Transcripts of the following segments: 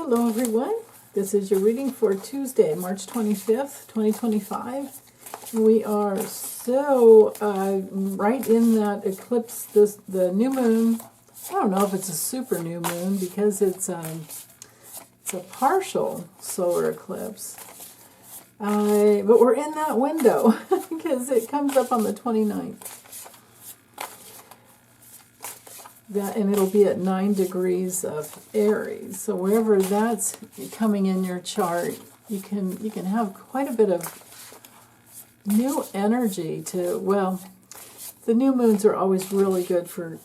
Hello everyone, this is your reading for Tuesday, March 25th, 2025. We are so right in that eclipse, the new moon. I don't know if it's a super new moon because it's a partial solar eclipse. But we're in that window because it comes up on the 29th. And it'll be at 9 degrees of Aries. So wherever that's coming in your chart, you can have quite a bit of new energy to, well, the new moons are always really good for,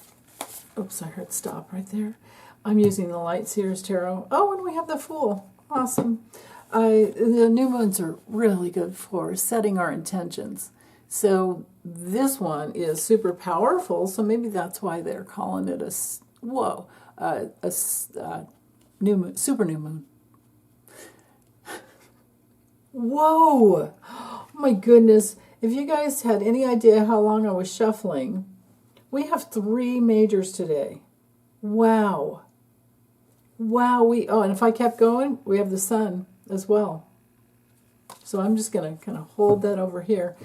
oops, I heard stop right there. I'm using the Light Seers Tarot. Oh, and we have the Fool. Awesome. The new moons are really good for setting our intentions. So this one is super powerful, so maybe that's why they're calling it new moon, super new moon. Whoa! Oh my goodness. If you guys had any idea how long I was shuffling, we have 3 majors today. Wow. Wow, and if I kept going, we have the Sun as well. So I'm just going to kind of hold that over here.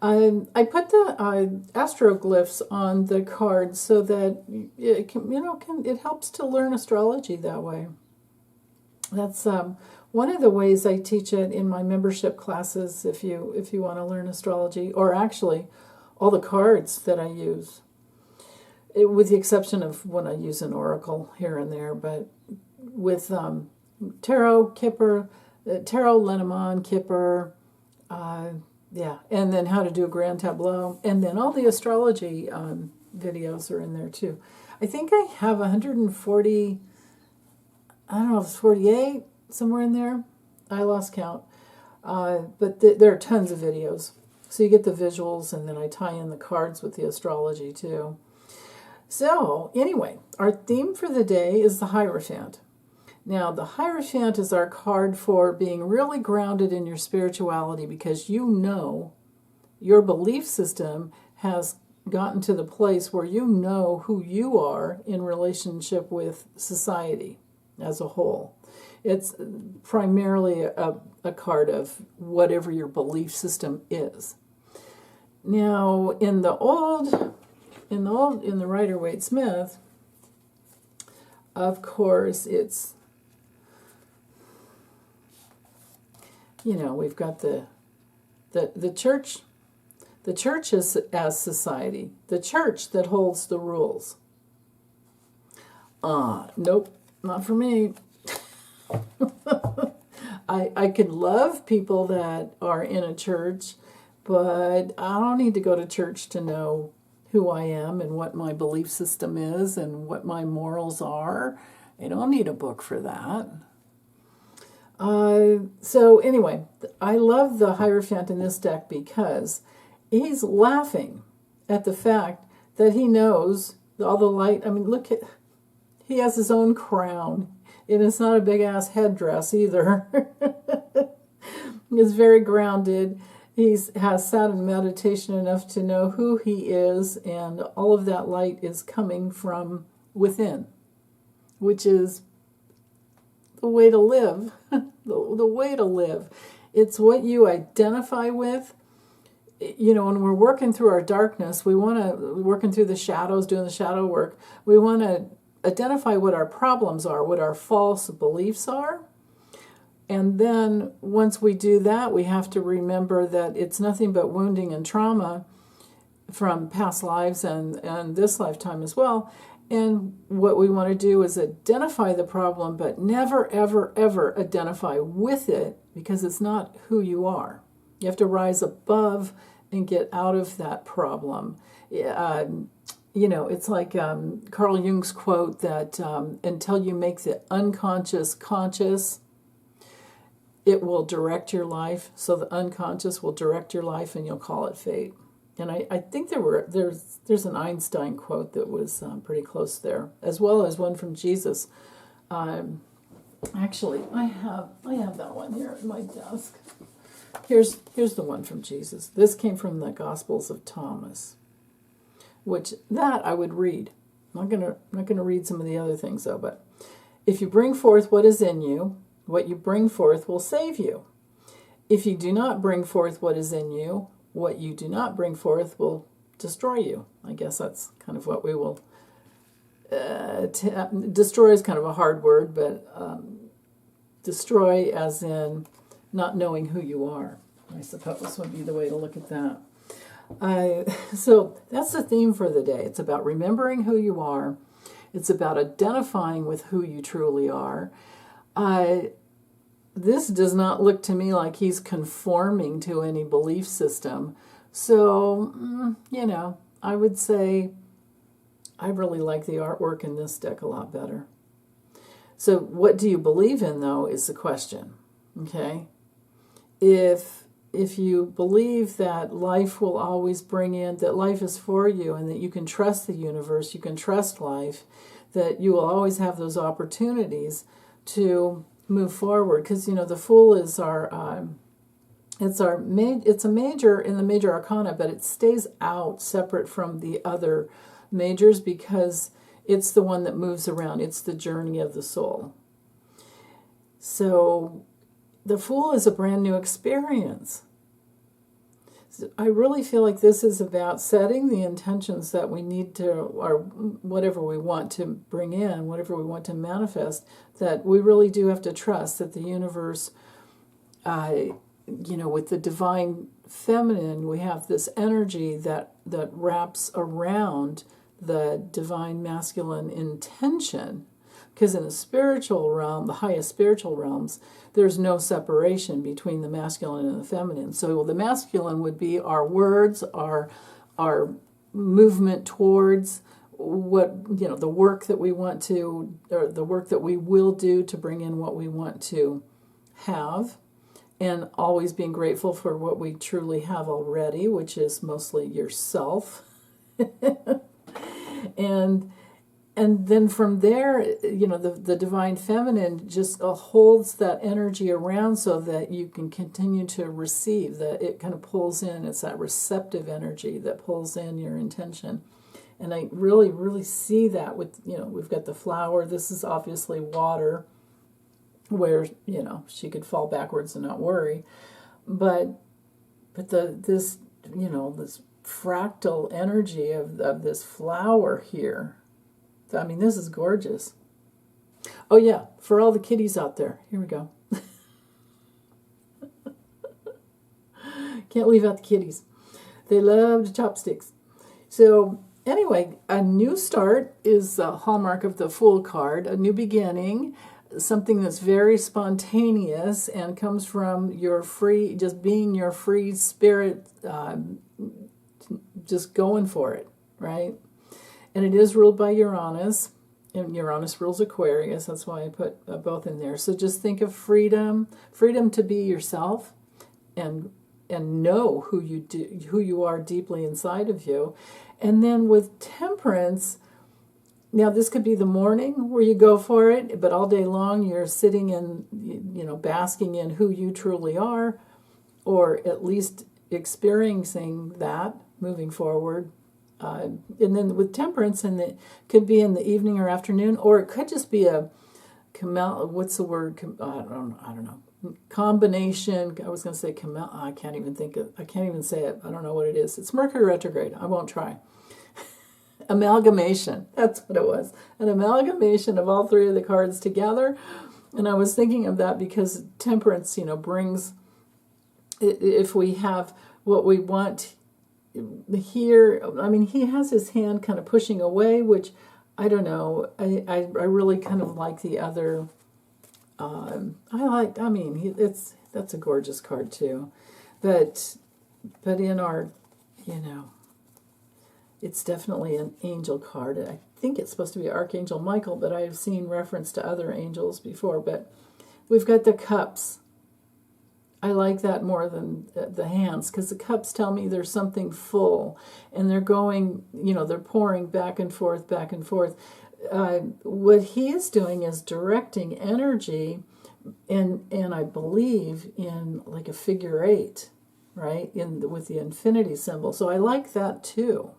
I put the Astro glyphs on the cards so that it helps to learn astrology that way. That's one of the ways I teach it in my membership classes. If you want to learn astrology, or actually all the cards that I use, with the exception of when I use an oracle here and there, but with tarot, Kipper, tarot, Lenormand, Kipper. Yeah, and then how to do a grand tableau, and then all the astrology videos are in there too. I think I have 140, I don't know if it's 48, somewhere in there. I lost count. But there are tons of videos. So you get the visuals, and then I tie in the cards with the astrology too. So anyway, our theme for the day is the Hierophant. Now, the Hierophant is our card for being really grounded in your spirituality, because you know your belief system has gotten to the place where you know who you are in relationship with society as a whole. It's primarily a card of whatever your belief system is. Now, in the Rider-Waite-Smith, of course, it's, we've got the church. The church is as society. The church that holds the rules. Nope, not for me. I could love people that are in a church, but I don't need to go to church to know who I am and what my belief system is and what my morals are. I don't need a book for that. So anyway, I love the Hierophant in this deck because he's laughing at the fact that he knows all the light. I mean, look at, he has his own crown, and it's not a big ass headdress either. He's very grounded. He has sat in meditation enough to know who he is, and all of that light is coming from within, which is the way to live. The way to live. It's what you identify with. When we're working through our darkness, working through the shadows, doing the shadow work, we want to identify what our problems are, what our false beliefs are. And then once we do that, we have to remember that it's nothing but wounding and trauma from past lives and this lifetime as well. And what we want to do is identify the problem, but never, ever, ever identify with it, because it's not who you are. You have to rise above and get out of that problem. It's like Carl Jung's quote that until you make the unconscious conscious, it will direct your life. So the unconscious will direct your life, and you'll call it fate. And I think there's an Einstein quote that was pretty close there, as well as one from Jesus. Actually, I have that one here at my desk. Here's the one from Jesus. This came from the Gospels of Thomas, which that I would read. I'm not gonna read some of the other things though, but If you bring forth what is in you, what you bring forth will save you. If you do not bring forth what is in you, what you do not bring forth will destroy you. I guess that's kind of what we will... destroy is kind of a hard word, but destroy as in not knowing who you are, I suppose would be the way to look at that. So that's the theme for the day. It's about remembering who you are. It's about identifying with who you truly are. This does not look to me like he's conforming to any belief system. So, you know, I would say I really like the artwork in this deck a lot better. So what do you believe in, though, is the question, okay? If you believe that life will always bring in, that life is for you and that you can trust the universe, you can trust life, that you will always have those opportunities to move forward. Because, you know, the Fool is it's a major in the major arcana, but it stays out separate from the other majors because it's the one that moves around. It's the journey of the soul. So the Fool is a brand new experience. So I really feel like this is about setting the intentions that we need to, or whatever we want to bring in, whatever we want to manifest, that we really do have to trust that the universe, you know, with the divine feminine, we have this energy that wraps around the divine masculine intention. Because in the spiritual realm, the highest spiritual realms, there's no separation between the masculine and the feminine. So the masculine would be our words, our movement towards what, you know, the work that we want to, or the work that we will do to bring in what we want to have, and always being grateful for what we truly have already, which is mostly yourself. And then from there, you know, the divine feminine just holds that energy around so that you can continue to receive, that it kind of pulls in. It's that receptive energy that pulls in your intention. And I really, really see that with, you know, we've got the flower. This is obviously water where, you know, she could fall backwards and not worry. But this, you know, this fractal energy of this flower here, I mean, this is gorgeous. Oh, yeah, for all the kitties out there, here we go. Can't leave out the kitties. They love the chopsticks. So, anyway, a new start is a hallmark of the Fool card, a new beginning, something that's very spontaneous and comes from your free, just being your free spirit, just going for it, right? And it is ruled by Uranus, and Uranus rules Aquarius. That's why I put both in there. So just think of freedom to be yourself, and know who you are deeply inside of you. And then with Temperance, now this could be the morning where you go for it, but all day long you're sitting in, you know, basking in who you truly are, or at least experiencing that moving forward. And then with Temperance, and it could be in the evening or afternoon, or it could just be a what's the word? I don't know. Combination. I was going to say I can't even say it. I don't know what it is. It's Mercury retrograde. I won't try. Amalgamation. That's what it was. An amalgamation of all three of the cards together. And I was thinking of that because Temperance, you know, brings, if we have what we want here, I mean, he has his hand kind of pushing away, which I don't know. I really kind of like the other. That's a gorgeous card too, but in our, you know, it's definitely an angel card. I think it's supposed to be Archangel Michael, but I've seen reference to other angels before. But we've got the cups. I like that more than the hands, because the cups tell me there's something full, and they're going, you know, they're pouring back and forth, back and forth. What he is doing is directing energy, and I believe in like a figure eight, right, with the infinity symbol. So I like that too.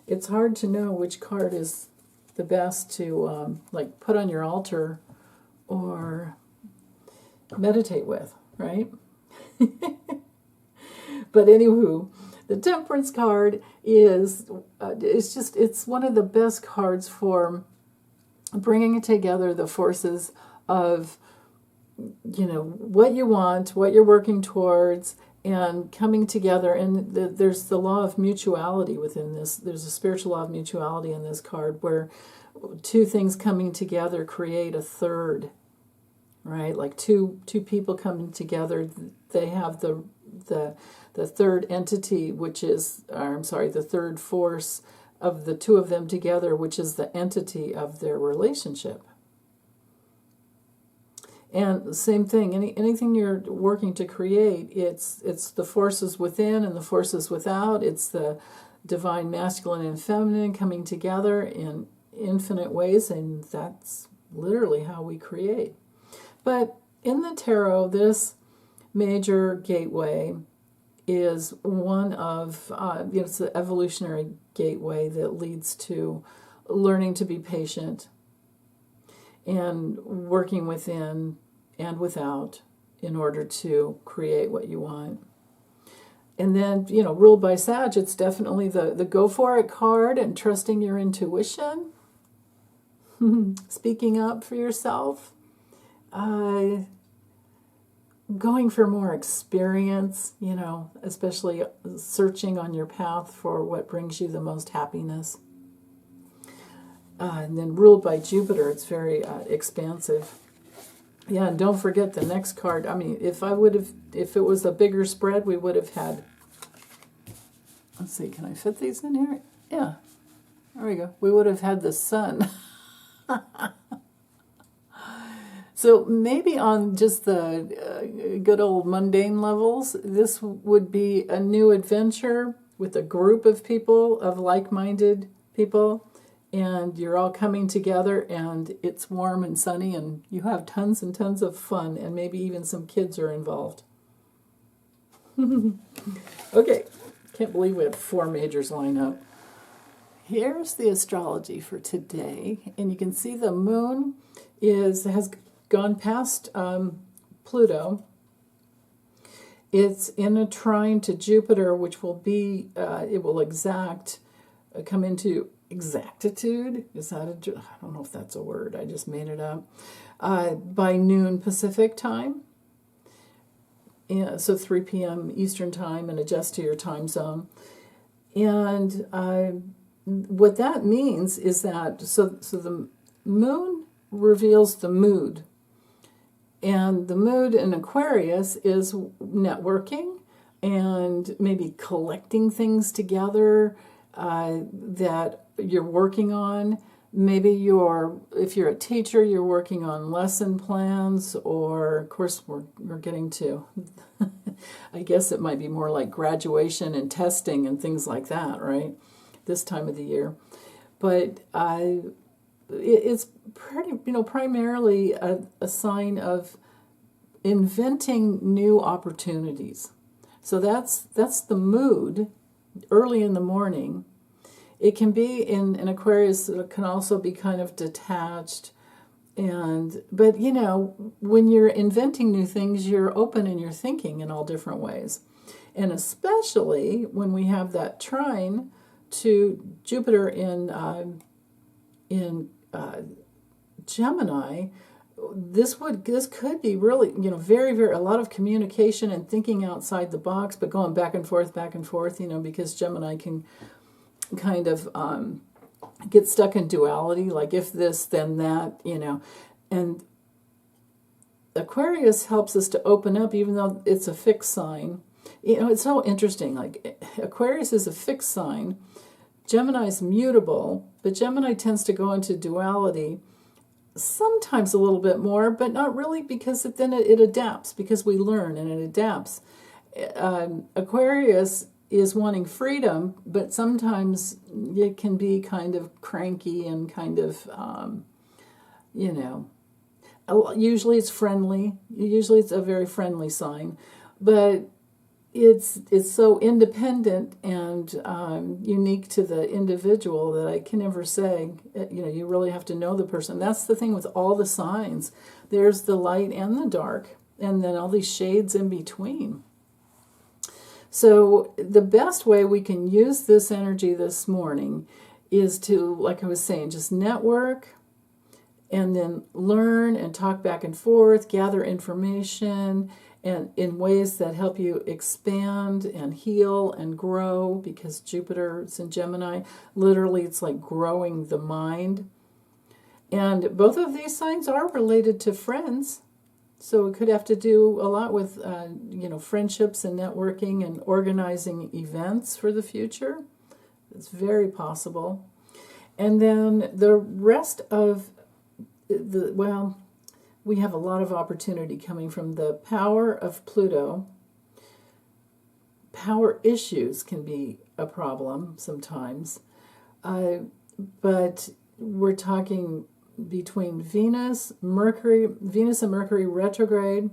It's hard to know which card is the best to like put on your altar or meditate with, right? But anywho, the Temperance card is it's one of the best cards for bringing together the forces of, you know, what you want, what you're working towards, and coming together. And there's the law of mutuality within this. There's a spiritual law of mutuality in this card where two things coming together create a third, right? Like two people coming together, they have the third entity, which is, or I'm sorry, the third force of the two of them together, which is the entity of their relationship. And same thing, anything you're working to create, it's the forces within and the forces without. It's the divine masculine and feminine coming together in infinite ways, and that's literally how we create. But in the tarot, this major gateway is one of, it's the evolutionary gateway that leads to learning to be patient and working within and without in order to create what you want. And then, ruled by Sag, it's definitely the go for it card and trusting your intuition, speaking up for yourself, going for more experience, especially searching on your path for what brings you the most happiness. And then ruled by Jupiter, it's very expansive. Yeah, and don't forget the next card. I mean, if it was a bigger spread, we would have had, let's see, can I fit these in here? Yeah, there we go. We would have had the Sun. So maybe on just the good old mundane levels, this would be a new adventure with a group of people, of like-minded people, and you're all coming together, and it's warm and sunny, and you have tons and tons of fun, and maybe even some kids are involved. Okay, can't believe we had 4 majors line up. Here's the astrology for today, and you can see the moon has gone past Pluto. It's in a trine to Jupiter, which will be, it will come into exactitude. Is that I don't know if that's a word. I just made it up. By noon Pacific time. So 3 p.m. Eastern time, and adjust to your time zone. And what that means is that, so the moon reveals the mood. And the mood in Aquarius is networking and maybe collecting things together that you're working on. Maybe if you're a teacher, you're working on lesson plans, or of course we're getting to, I guess it might be more like graduation and testing and things like that, right? This time of the year. But it's pretty, primarily a sign of inventing new opportunities. So that's the mood early in the morning. It can be in Aquarius, it can also be kind of detached. But when you're inventing new things, you're open and you're thinking in all different ways. And especially when we have that trine to Jupiter in Gemini, this could be really, very, very, a lot of communication and thinking outside the box, but going back and forth, because Gemini can kind of get stuck in duality, like if this, then that, and Aquarius helps us to open up, even though it's a fixed sign. It's so interesting, like Aquarius is a fixed sign, Gemini is mutable, but Gemini tends to go into duality sometimes a little bit more, but not really, because then it adapts, because we learn and it adapts. Aquarius is wanting freedom, but sometimes it can be kind of cranky and kind of, usually it's friendly. Usually it's a very friendly sign. But it's so independent and unique to the individual that I can never say. You really have to know the person. That's the thing with all the signs. There's the light and the dark, and then all these shades in between. So the best way we can use this energy this morning is to, like I was saying, just network and then learn and talk back and forth, gather information, and in ways that help you expand and heal and grow, because Jupiter is in Gemini. Literally, it's like growing the mind. And both of these signs are related to friends. So it could have to do a lot with, friendships and networking and organizing events for the future. It's very possible. And then the rest of we have a lot of opportunity coming from the power of Pluto. Power issues can be a problem sometimes. But we're talking between Venus and Mercury retrograde,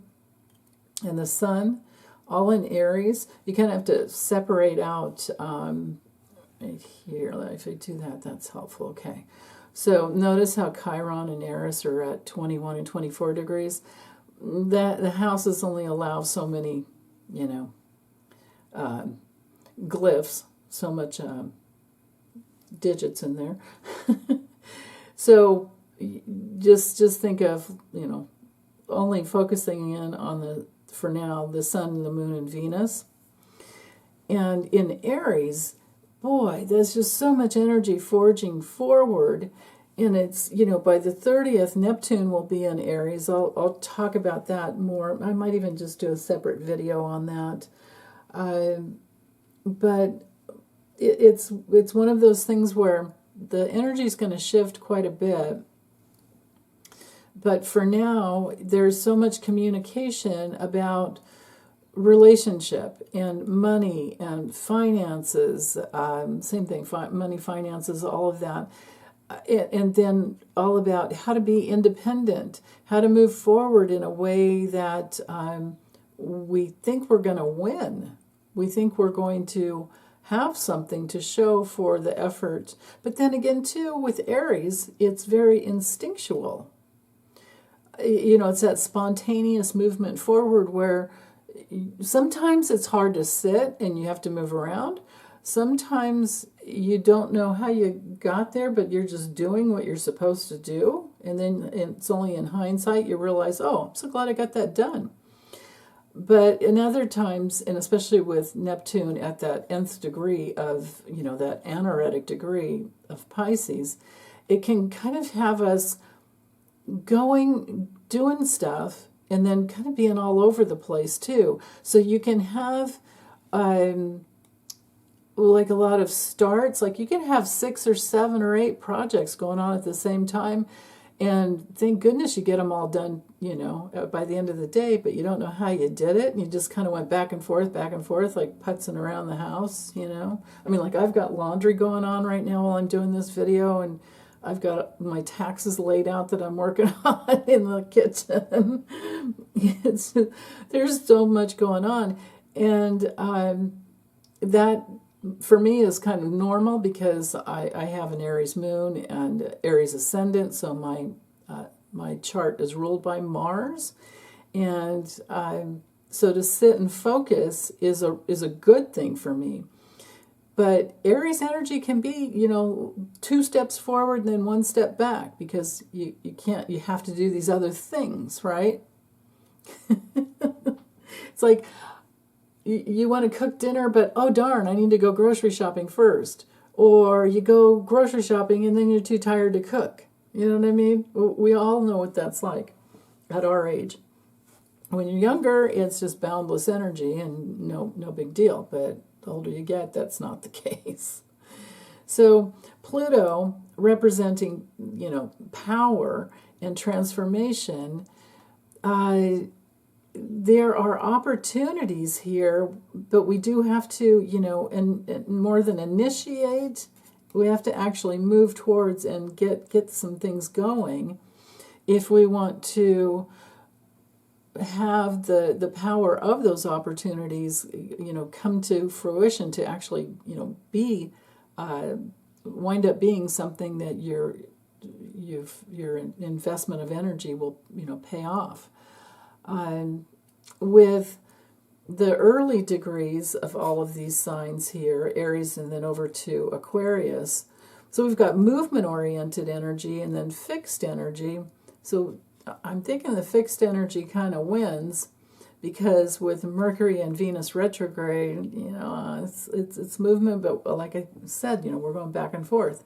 and the Sun, all in Aries. You kind of have to separate out right here. If I do that, that's helpful. Okay. So notice how Chiron and Aries are at 21 and 24 degrees. That the houses only allow so many, glyphs, so much digits in there. So just think of, only focusing in on for now, the Sun, the Moon, and Venus. And in Aries, boy, there's just so much energy forging forward. And it's, by the 30th, Neptune will be in Aries. I'll talk about that more. I might even just do a separate video on that. But it's one of those things where the energy is going to shift quite a bit. But for now, there's so much communication about relationship and money and finances, same thing, money, finances, all of that. And then all about how to be independent, how to move forward in a way that we think we're going to win. We think we're going to have something to show for the effort. But then again, too, with Aries, it's very instinctual. It's that spontaneous movement forward where sometimes it's hard to sit and you have to move around. Sometimes you don't know how you got there, but you're just doing what you're supposed to do. And then it's only in hindsight you realize, oh, I'm so glad I got that done. But in other times, and especially with Neptune at that nth degree of, that anaretic degree of Pisces, it can kind of have us doing stuff, and then kind of being all over the place too. So you can have like a lot of starts, like you can have 6 or 7 or 8 projects going on at the same time, and thank goodness you get them all done, by the end of the day, but you don't know how you did it, and you just kind of went back and forth, like putzing around the house, I mean, like I've got laundry going on right now while I'm doing this video, and I've got my taxes laid out that I'm working on in the kitchen. There's so much going on. And that, for me, is kind of normal because I have an Aries moon and Aries ascendant, so my chart is ruled by Mars. And so to sit and focus is a good thing for me. But Aries energy can be, 2 steps forward and then 1 step back, because you have to do these other things, right? It's like you want to cook dinner, but oh darn, I need to go grocery shopping first. Or you go grocery shopping and then you're too tired to cook. You know what I mean? We all know what that's like at our age. When you're younger, it's just boundless energy and no big deal. But the older you get, that's not the case. So Pluto, representing, power and transformation, there are opportunities here, but we do have to, and more than initiate, we have to actually move towards and get some things going if we want to have the power of those opportunities, come to fruition to actually, be, wind up being something that your investment of energy will, pay off. With the early degrees of all of these signs here, Aries and then over to Aquarius. So we've got movement-oriented energy and then fixed energy. So I'm thinking the fixed energy kind of wins, because with Mercury and Venus retrograde, it's movement, but like I said, we're going back and forth.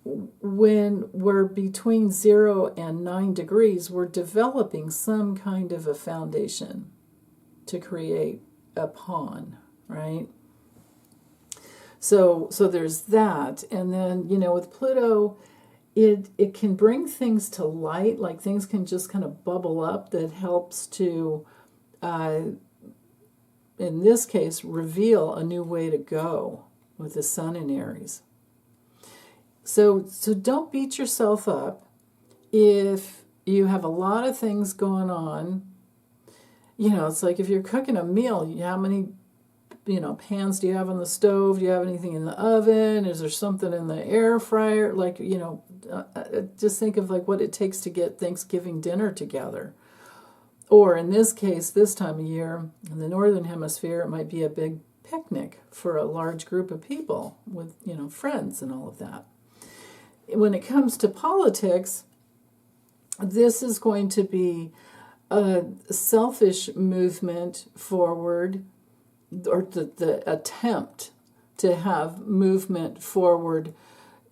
When we're between 0 and 9 degrees, we're developing some kind of a foundation to create upon, right? So there's that. And then, with Pluto, it can bring things to light, like things can just kind of bubble up that helps to, in this case, reveal a new way to go with the Sun in Aries. So don't beat yourself up if you have a lot of things going on. It's like if you're cooking a meal, how many, pans do you have on the stove? Do you have anything in the oven? Is there something in the air fryer? Like, just think of like what it takes to get Thanksgiving dinner together. Or in this case, this time of year, in the Northern Hemisphere, it might be a big picnic for a large group of people with, friends and all of that. When it comes to politics, this is going to be a selfish movement forward, or the attempt to have movement forward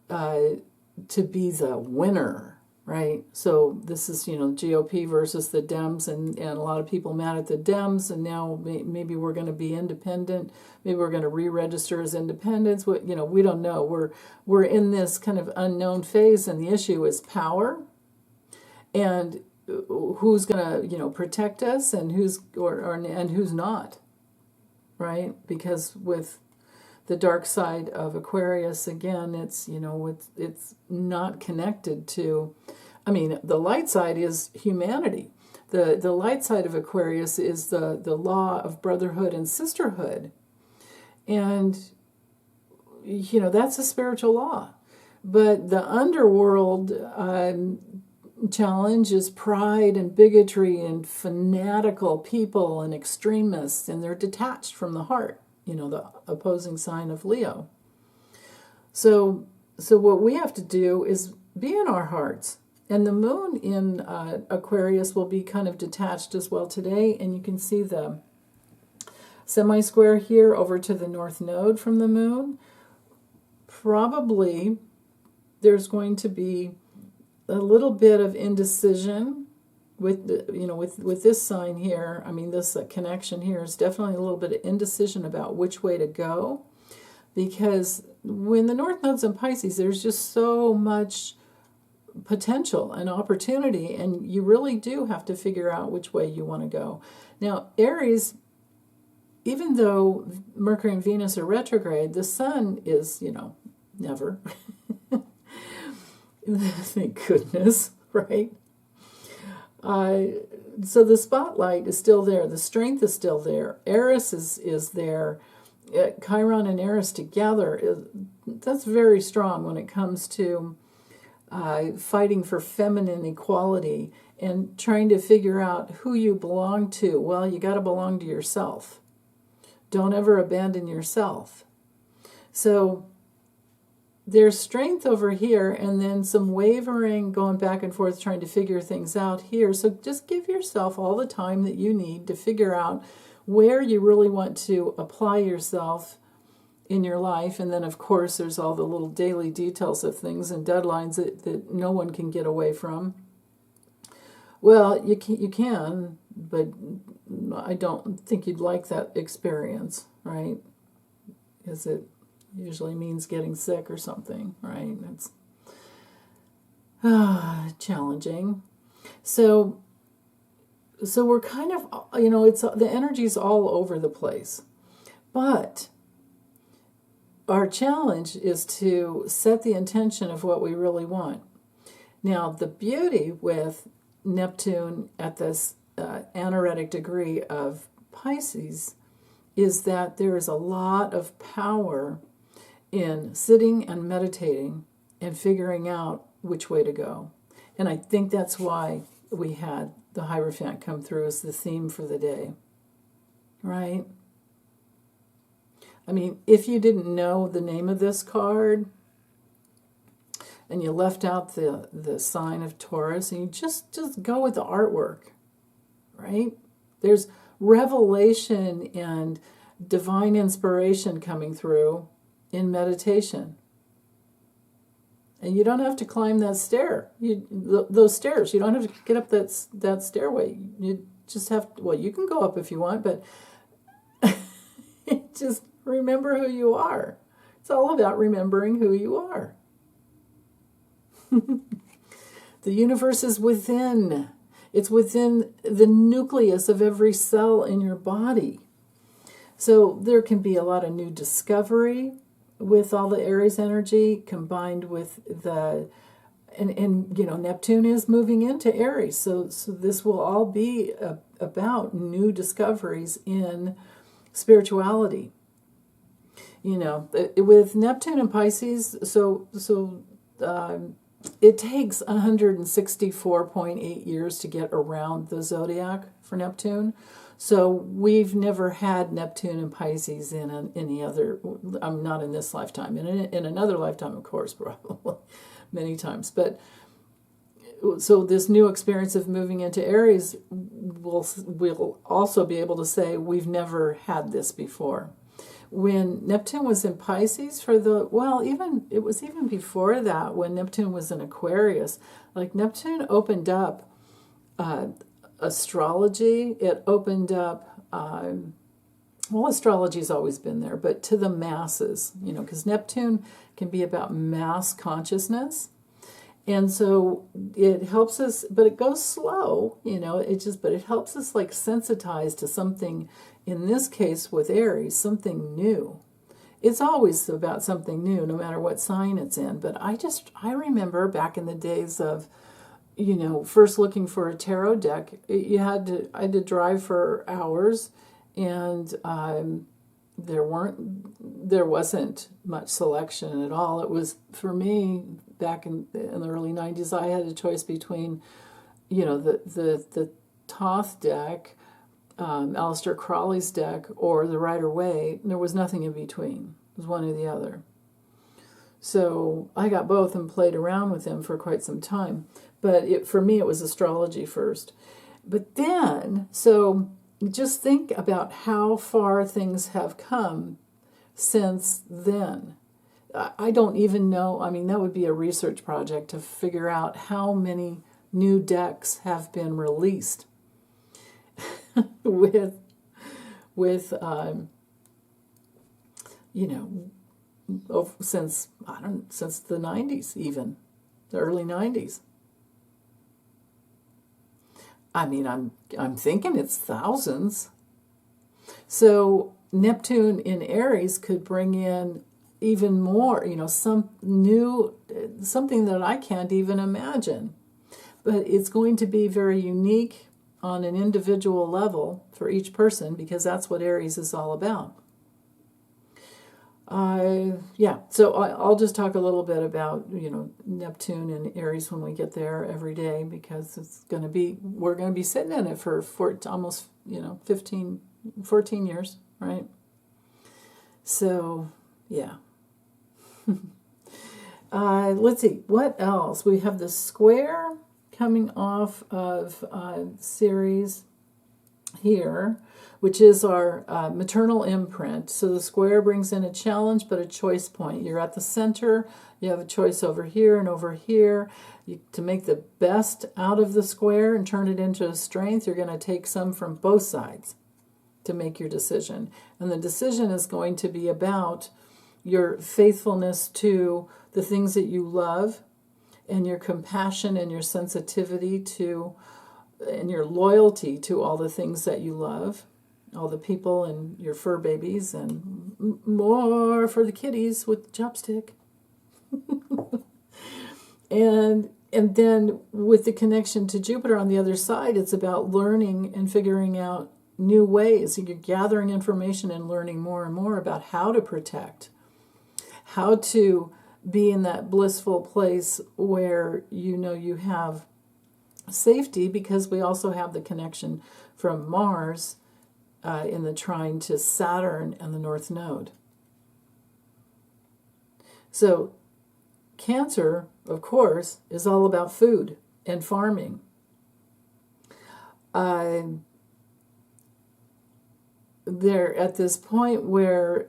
to be the winner, right? So this is, GOP versus the Dems, and a lot of people mad at the Dems, and now maybe we're going to be independent. Maybe we're going to re-register as independents. We don't know. We're in this kind of unknown phase, and the issue is power, and who's going to, protect us, and who's not, right? Because with the dark side of Aquarius, again, it's not connected to, the light side is humanity. The light side of Aquarius is the law of brotherhood and sisterhood. And, that's a spiritual law. But the underworld challenge is pride and bigotry and fanatical people and extremists, and they're detached from the heart, the opposing sign of Leo. So what we have to do is be in our hearts. And the moon in Aquarius will be kind of detached as well today, and you can see the semi-square here over to the north node from the moon. Probably there's going to be a little bit of indecision with with this sign here. This connection here is definitely a little bit of indecision about which way to go, because when the north node's in Pisces, there's just so much potential and opportunity, and you really do have to figure out which way you want to go. Now, Aries, even though Mercury and Venus are retrograde, the Sun is, never. Thank goodness, right? So the spotlight is still there. The strength is still there. Eris is there. Chiron and Eris together, that's very strong when it comes to fighting for feminine equality and trying to figure out who you belong to. Well, you got to belong to yourself. Don't ever abandon yourself. So there's strength over here, and then some wavering, going back and forth, trying to figure things out here. So just give yourself all the time that you need to figure out where you really want to apply yourself in your life. And then, of course, there's all the little daily details of things and deadlines that no one can get away from. Well, you can, but I don't think you'd like that experience, right? Because it usually means getting sick or something, right? It's challenging. So we're kind of, it's the energy's all over the place. But our challenge is to set the intention of what we really want. Now, the beauty with Neptune at this anaretic degree of Pisces is that there is a lot of power in sitting and meditating and figuring out which way to go. And I think that's why we had the Hierophant come through as the theme for the day, right? I mean, if you didn't know the name of this card and you left out the sign of Taurus, and you just go with the artwork, right? There's revelation and divine inspiration coming through in meditation. And you don't have to climb that those stairs. You don't have to get up that stairway. You just have to, well, you can go up if you want, but just remember who you are. It's all about remembering who you are. The universe is within. It's within the nucleus of every cell in your body. So there can be a lot of new discovery with all the Aries energy combined with and you know, Neptune is moving into Aries. So this will all be about new discoveries in spirituality. You know, with Neptune and Pisces, it takes 164.8 years to get around the zodiac for Neptune. So we've never had Neptune and Pisces in any other, not in this lifetime. In another lifetime, of course, probably many times. But so this new experience of moving into Aries, we'll also be able to say we've never had this before. When Neptune was in Pisces it was even before that, when Neptune was in Aquarius, like Neptune opened up astrology. It opened up, astrology's always been there, but to the masses, you know, because Neptune can be about mass consciousness. And so it helps us, but it goes slow, you know, but it helps us like sensitize to something, in this case with Aries, something new. It's always about something new, no matter what sign it's in. But I remember back in the days of, you know, first looking for a tarot deck, I had to drive for hours, and there wasn't much selection at all. It was, for me, back in the early 90s, I had a choice between, you know, the Thoth deck, Aleister Crowley's deck, or the Rider-Waite. There was nothing in between. It was one or the other. So I got both and played around with them for quite some time. But for me, it was astrology first. But then, so just think about how far things have come since then. I don't even know. I mean, that would be a research project to figure out how many new decks have been released with you know, since the 90s, even the early 90s. I mean, I'm thinking it's thousands. So Neptune in Aries could bring in even more, you know, something that I can't even imagine. But it's going to be very unique on an individual level for each person, because that's what Aries is all about. So I'll just talk a little bit about, you know, Neptune and Aries when we get there every day, because we're going to be sitting in it for almost, you know, 14 years, right? So, yeah. Let's see, what else? We have the square coming off of Ceres here, which is our maternal imprint. So the square brings in a challenge, but a choice point. You're at the center. You have a choice over here and over here. To make the best out of the square and turn it into a strength, you're going to take some from both sides to make your decision. And the decision is going to be about your faithfulness to the things that you love, and your compassion and your sensitivity to, and your loyalty to all the things that you love, all the people and your fur babies, and more for the kitties with the chopstick. And And then with the connection to Jupiter on the other side, it's about learning and figuring out new ways. You're gathering information and learning more and more about how to protect, how to be in that blissful place where you know you have safety, because we also have the connection from Mars in the trine to Saturn and the North Node. So Cancer, of course, is all about food and farming. They're at this point where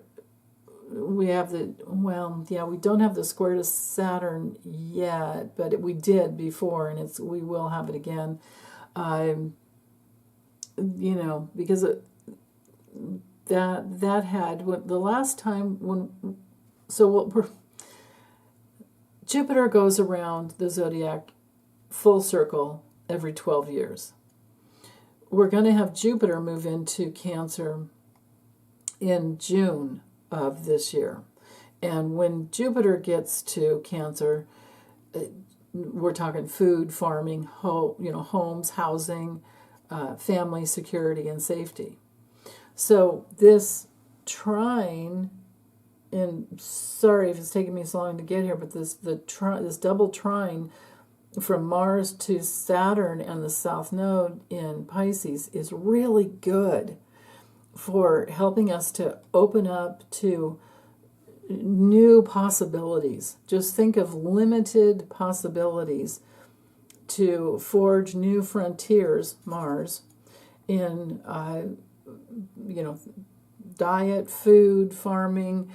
we have the, well, yeah, we don't have the square to Saturn yet, but we did before, and we will have it again. You know, because that had, the last time when, so what Jupiter goes around the zodiac full circle every 12 years. We're going to have Jupiter move into Cancer in June of this year. And when Jupiter gets to Cancer, we're talking food, farming, homes, housing, family, security, and safety. So this trine, and sorry if it's taking me so long to get here, but this double trine from Mars to Saturn and the South Node in Pisces is really good for helping us to open up to new possibilities. Just think of limited possibilities to forge new frontiers, Mars, in diet, food, farming,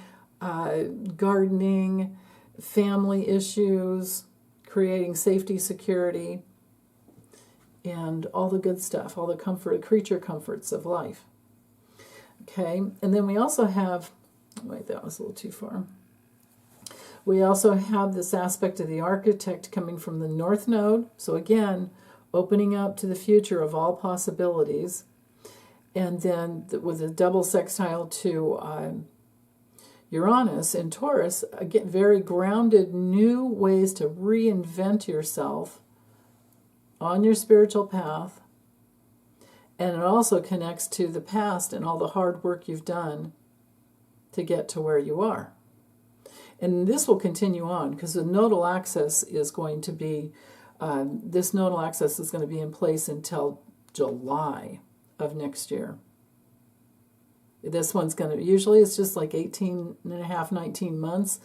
gardening, family issues, creating safety, security, and all the good stuff, all the creature comforts of life. Okay, and then we also have, wait, that was a little too far. We also have this aspect of the architect coming from the North Node. So again, opening up to the future of all possibilities. And then with a double sextile to Uranus in Taurus, again, very grounded new ways to reinvent yourself on your spiritual path. And it also connects to the past and all the hard work you've done to get to where you are. And this will continue on because the nodal axis is going to be, this nodal axis is going to be in place until July of next year. This one's going to, usually it's just like 18 and a half, 19 months,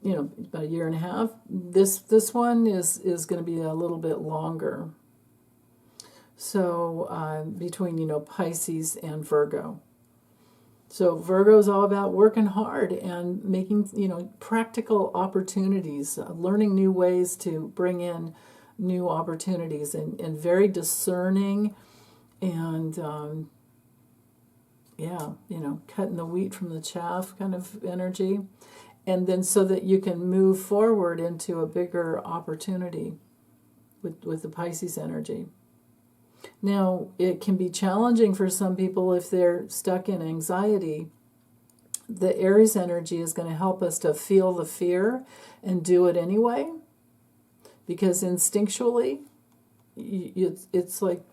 about a year and a half. This one is going to be a little bit longer. So between, Pisces and Virgo. So Virgo is all about working hard and making, practical opportunities, learning new ways to bring in new opportunities, and very discerning and, cutting the wheat from the chaff kind of energy. And then so that you can move forward into a bigger opportunity with the Pisces energy. Now, it can be challenging for some people if they're stuck in anxiety. The Aries energy is going to help us to feel the fear and do it anyway. Because instinctually, it's like,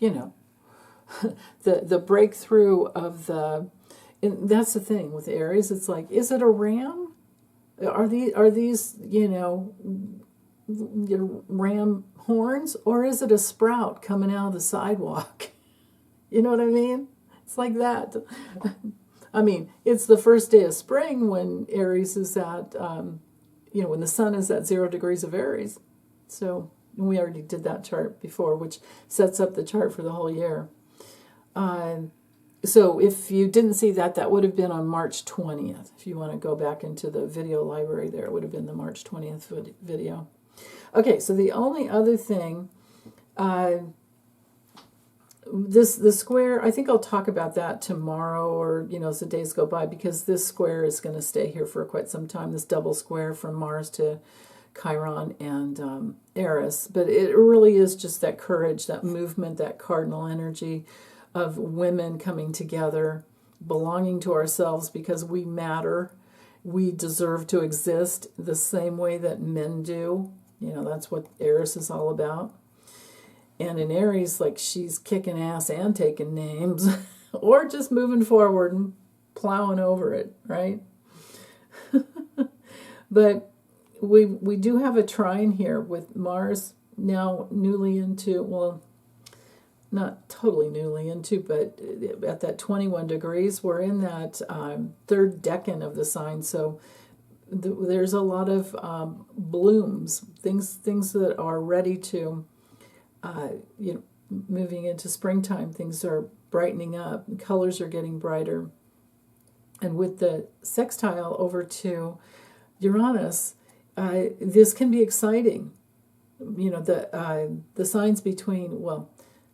the breakthrough of and that's the thing with Aries. It's like, is it a ram? Are these ram horns, or is it a sprout coming out of the sidewalk? You know what I mean? It's like that. I mean, it's the first day of spring when Aries is at, when the sun is at 0 degrees of Aries. So we already did that chart before, which sets up the chart for the whole year. So if you didn't see that, that would have been on March 20th. If you want to go back into the video library there, it would have been the March 20th video. Okay, so the only other thing, the square, I think I'll talk about that tomorrow or, as the days go by, because this square is going to stay here for quite some time, this double square from Mars to Chiron and Aries. But it really is just that courage, that movement, that cardinal energy of women coming together, belonging to ourselves because we matter. We deserve to exist the same way that men do. You know, that's what Aries is all about. And in Aries, like, she's kicking ass and taking names, or just moving forward and plowing over it, right? But we do have a trine here with Mars now newly into, well, not totally newly into, but at that 21 degrees, we're in that third decan of the sign. So there's a lot of blooms, things that are ready to, moving into springtime. Things are brightening up, colors are getting brighter. And with the sextile over to Uranus, this can be exciting. You know, the signs between, well,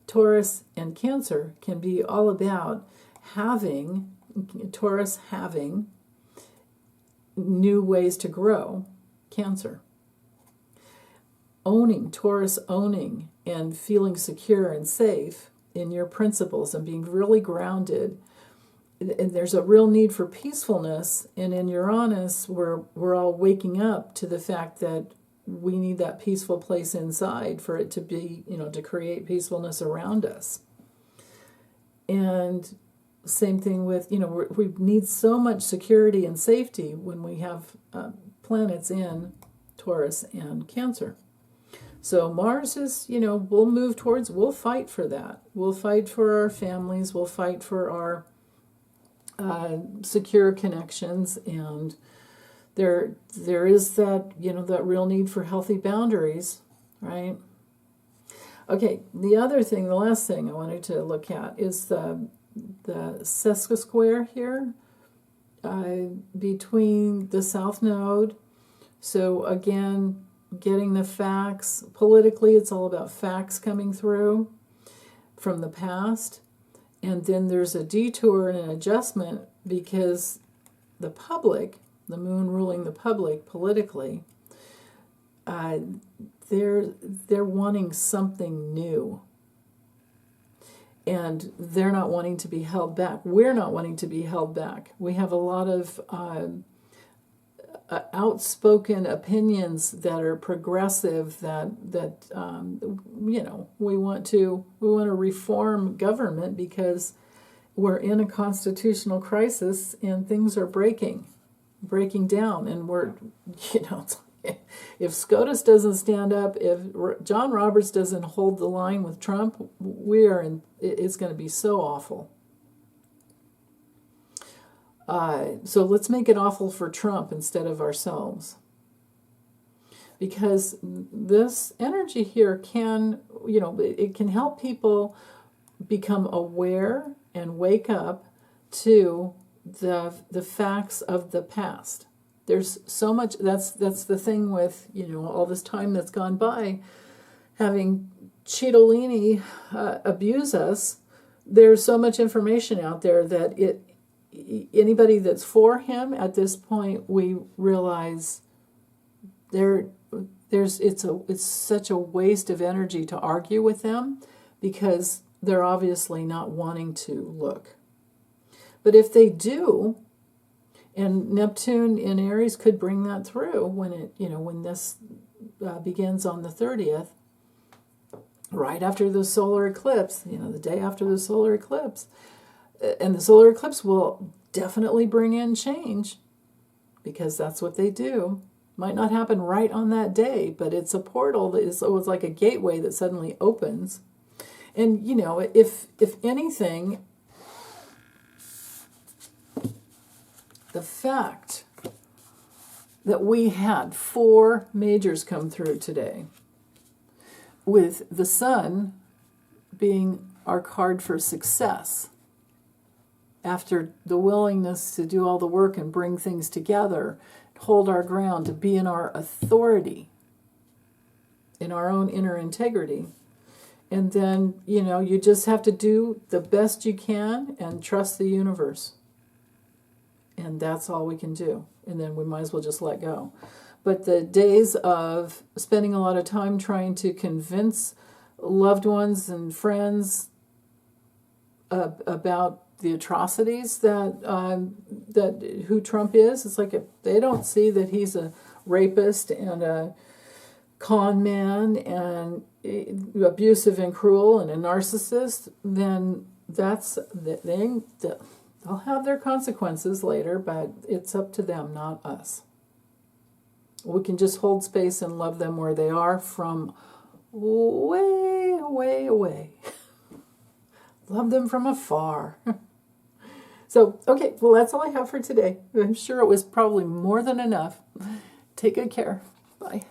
Taurus and Cancer can be all about Taurus having new ways to grow, Cancer. Taurus owning and feeling secure and safe in your principles and being really grounded. And there's a real need for peacefulness. And in Uranus, we're all waking up to the fact that we need that peaceful place inside for it to be, to create peacefulness around us. And same thing with, we need so much security and safety when we have planets in Taurus and Cancer. So Mars is, we'll fight for that. We'll fight for our families. We'll fight for our secure connections, and there is that, that real need for healthy boundaries, right? Okay, the last thing I wanted to look at is the sesquisquare here between the South Node. So again, getting the facts. Politically, it's all about facts coming through from the past. And then there's a detour and an adjustment because the public, the moon ruling the public politically, they're wanting something new. And they're not wanting to be held back. We're not wanting to be held back. We have a lot of outspoken opinions that are progressive, that we want to reform government because we're in a constitutional crisis and things are breaking down, and we're if SCOTUS doesn't stand up, if John Roberts doesn't hold the line with Trump, it's going to be so awful. So let's make it awful for Trump instead of ourselves. Because this energy here can, it can help people become aware and wake up to the facts of the past. There's so much, that's the thing with, all this time that's gone by, having Cittadini abuse us. There's so much information out there that anybody that's for him at this point, we realize it's such a waste of energy to argue with them because they're obviously not wanting to look. But if they do, and Neptune in Aries could bring that through when this begins on the 30th, right after the solar eclipse, the day after the solar eclipse. And the solar eclipse will definitely bring in change because that's what they do. Might not happen right on that day, but it's a portal that it's like a gateway that suddenly opens. And, if anything, the fact that we had 4 majors come through today, with the sun being our card for success, after the willingness to do all the work and bring things together, hold our ground, to be in our authority, in our own inner integrity. And then, you just have to do the best you can and trust the universe. And that's all we can do. And then we might as well just let go. But the days of spending a lot of time trying to convince loved ones and friends about the atrocities that who Trump is, it's like if they don't see that he's a rapist and a con man and abusive and cruel and a narcissist, then they'll have their consequences later, but it's up to them, not us. We can just hold space and love them where they are from way, way away. Love them from afar. So, okay, well, that's all I have for today. I'm sure it was probably more than enough. Take good care. Bye.